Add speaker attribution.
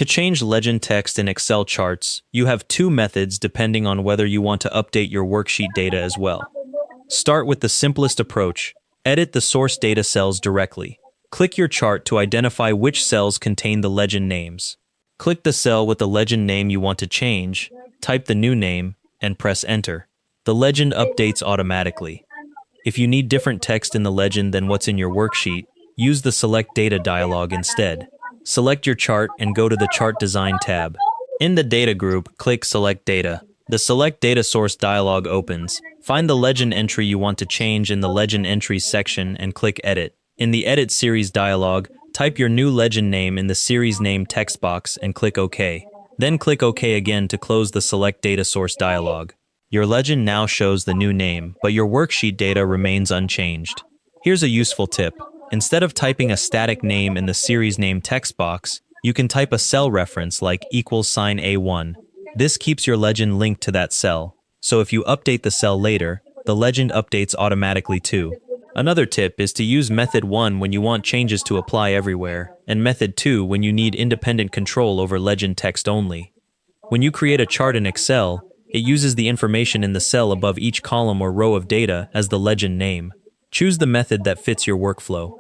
Speaker 1: To change legend text in Excel charts, you have two methods depending on whether you want to update your worksheet data as well. Start with the simplest approach. Edit the source data cells directly. Click your chart to identify which cells contain the legend names. Click the cell with the legend name you want to change, type the new name, and press Enter. The legend updates automatically. If you need different text in the legend than what's in your worksheet, use the Select Data dialog instead. Select your chart and go to the Chart Design tab. In the Data group, click Select Data. The Select Data Source dialog opens. Find the legend entry you want to change in the Legend Entries section and click Edit. In the Edit Series dialog, type your new legend name in the series name text box and click OK. Then click OK again to close the Select Data Source dialog. Your legend now shows the new name, but your worksheet data remains unchanged. Here's a useful tip. Instead of typing a static name in the series name text box, you can type a cell reference like =sign A1. This keeps your legend linked to that cell, so if you update the cell later, the legend updates automatically too. Another tip is to use method 1 when you want changes to apply everywhere, and method 2 when you need independent control over legend text only. When you create a chart in Excel, it uses the information in the cell above each column or row of data as the legend name. Choose the method that fits your workflow.